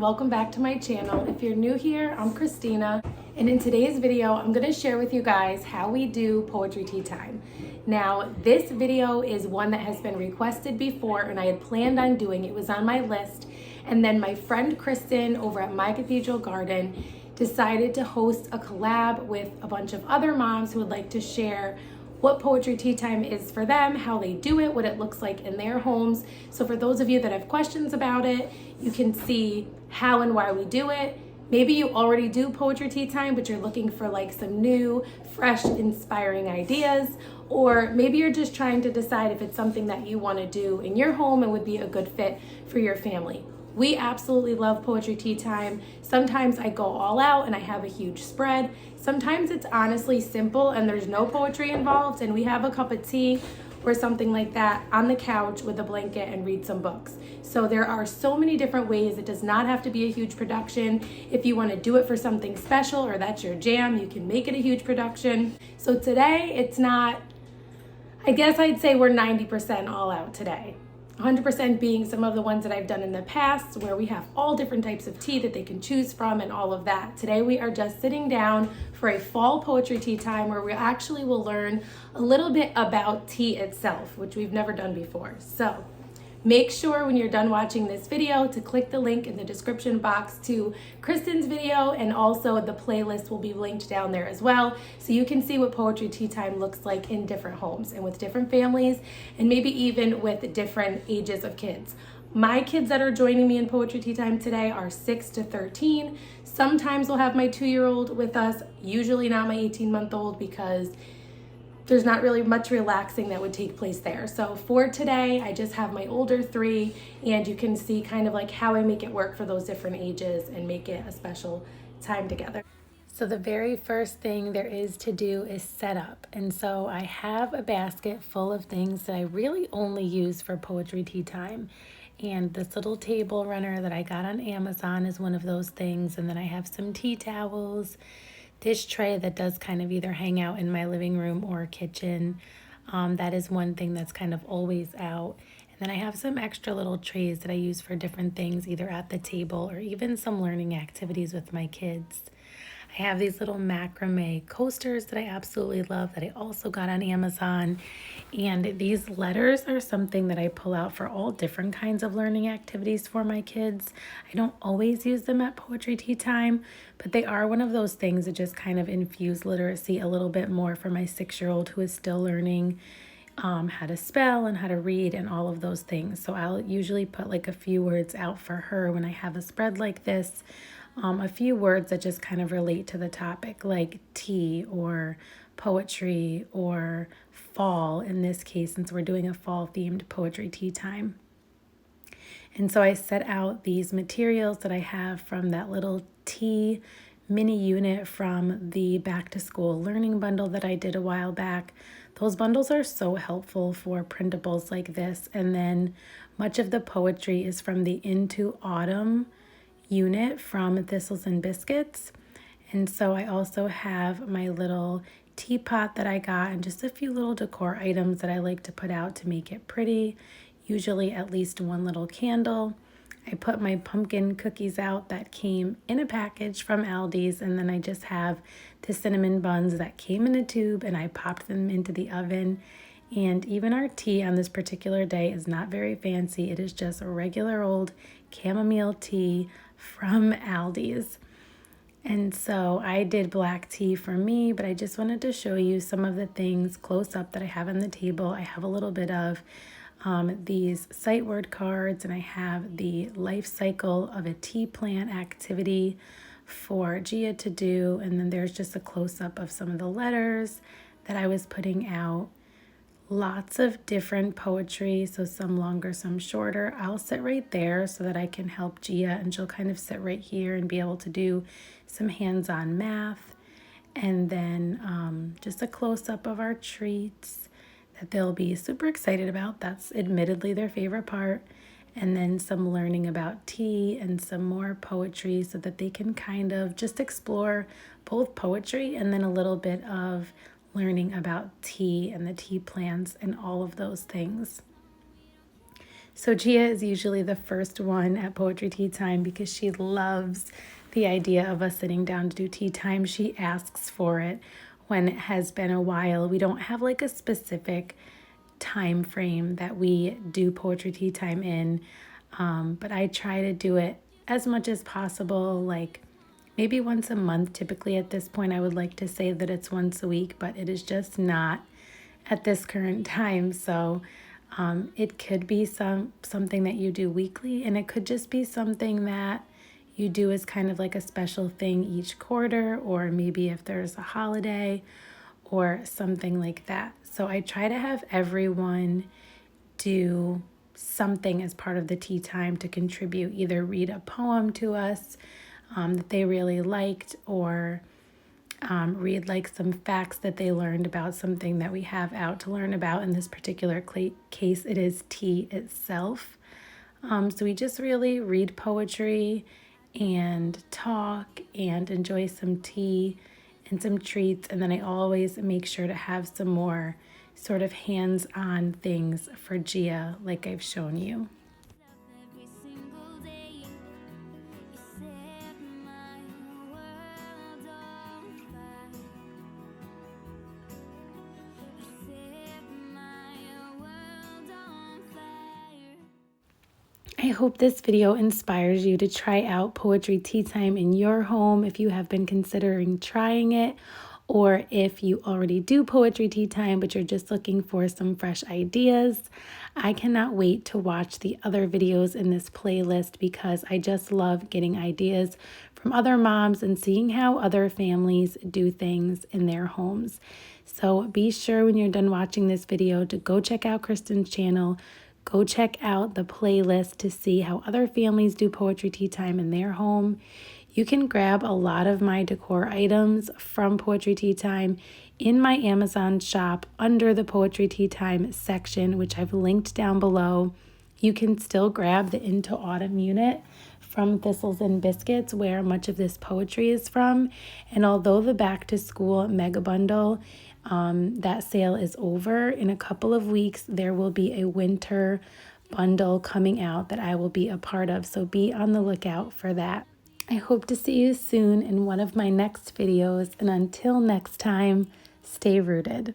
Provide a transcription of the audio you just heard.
welcome back to my channel. If you're new here, I'm Christina, and in today's video, I'm going to share with you guys how we do poetry tea time. Now, this video is one that has been requested before, and I had planned on doing it. It was on my list, and then my friend Kristen over at My Cathedral Garden decided to host a collab with a bunch of other moms who would like to share what poetry tea time is for them, how they do it, what it looks like in their homes. So for those of you that have questions about it, you can see how and why we do it. Maybe you already do poetry tea time, but you're looking for like some new, fresh, inspiring ideas, or maybe you're just trying to decide if it's something that you want to do in your home and would be a good fit for your family. We absolutely love poetry tea time. Sometimes I go all out and I have a huge spread. Sometimes it's honestly simple and there's no poetry involved, and we have a cup of tea or something like that on the couch with a blanket and read some books. So there are so many different ways. It does not have to be a huge production. If you want to do it for something special or that's your jam, you can make it a huge production. So today it's not, I guess I'd say we're 90% all out today. 100% being some of the ones that I've done in the past where we have all different types of tea that they can choose from and all of that. Today we are just sitting down for a fall poetry tea time where we actually will learn a little bit about tea itself, which we've never done before. So make sure when you're done watching this video to click the link in the description box to Kristen's video, and also the playlist will be linked down there as well, so you can see what poetry tea time looks like in different homes and with different families, and maybe even with different ages of kids. My kids that are joining me in poetry tea time today are 6 to 13. Sometimes we'll have my 2-year-old with us, usually not my 18-month-old, because there's not really much relaxing that would take place there. So for today, I just have my older 3, and you can see kind of like how I make it work for those different ages and make it a special time together. So the very first thing there is to do is set up. And so I have a basket full of things that I really only use for poetry tea time. And this little table runner that I got on Amazon is one of those things. And then I have some tea towels, dish tray that does kind of either hang out in my living room or kitchen. That is one thing that's kind of always out. And then I have some extra little trays that I use for different things, either at the table or even some learning activities with my kids. I have these little macrame coasters that I absolutely love that I also got on Amazon. And these letters are something that I pull out for all different kinds of learning activities for my kids. I don't always use them at poetry tea time, but they are one of those things that just kind of infuse literacy a little bit more for my 6-year-old who is still learning how to spell and how to read and all of those things. So I'll usually put like a few words out for her when I have a spread like this. A few words that just kind of relate to the topic, like tea or poetry or fall in this case, since we're doing a fall themed poetry tea time. And so I set out these materials that I have from that little tea mini unit from the back to school learning bundle that I did a while back. Those bundles are so helpful for printables like this. And then much of the poetry is from the Into Autumn unit from Thistles and Biscuits. And so I also have my little teapot that I got and just a few little decor items that I like to put out to make it pretty, usually at least one little candle. I put my pumpkin cookies out that came in a package from Aldi's, and then I just have the cinnamon buns that came in a tube and I popped them into the oven. And even our tea on this particular day is not very fancy. It is just a regular old chamomile tea from Aldi's. And so I did black tea for me, but I just wanted to show you some of the things close up that I have on the table. I have a little bit of these sight word cards, and I have the life cycle of a tea plant activity for Gia to do. And then there's just a close up of some of the letters that I was putting out. Lots of different poetry, so some longer, some shorter. I'll sit right there so that I can help Gia, and she'll kind of sit right here and be able to do some hands-on math. And then just a close-up of our treats that they'll be super excited about. That's admittedly their favorite part. And then some learning about tea and some more poetry so that they can kind of just explore both poetry and then a little bit of learning about tea and the tea plants and all of those things. So Gia is usually the first one at poetry tea time because she loves the idea of us sitting down to do tea time. She asks for it when it has been a while. We don't have like a specific time frame that we do poetry tea time in, but I try to do it as much as possible, like maybe once a month. Typically at this point I would like to say that it's once a week, but it is just not at this current time. So it could be something that you do weekly, and it could just be something that you do as kind of like a special thing each quarter, or maybe if there's a holiday or something like that. So I try to have everyone do something as part of the tea time to contribute, either read a poem to us that they really liked, or read like some facts that they learned about something that we have out to learn about. In this particular case, it is tea itself. So we just really read poetry and talk and enjoy some tea and some treats. And then I always make sure to have some more sort of hands-on things for Gia, like I've shown you. I hope this video inspires you to try out poetry tea time in your home if you have been considering trying it, or if you already do poetry tea time but you're just looking for some fresh ideas. I cannot wait to watch the other videos in this playlist because I just love getting ideas from other moms and seeing how other families do things in their homes. So be sure when you're done watching this video to go check out Kristen's channel. Go check out the playlist to see how other families do poetry tea time in their home. You can grab a lot of my decor items from Poetry Tea Time in my Amazon shop under the Poetry Tea Time section, which I've linked down below. You can still grab the Into Autumn unit from Thistles and Biscuits, where much of this poetry is from. And although the Back to School Mega Bundle, that sale is over, in a couple of weeks there will be a winter bundle coming out that I will be a part of. So be on the lookout for that. I hope to see you soon in one of my next videos. And until next time, stay rooted.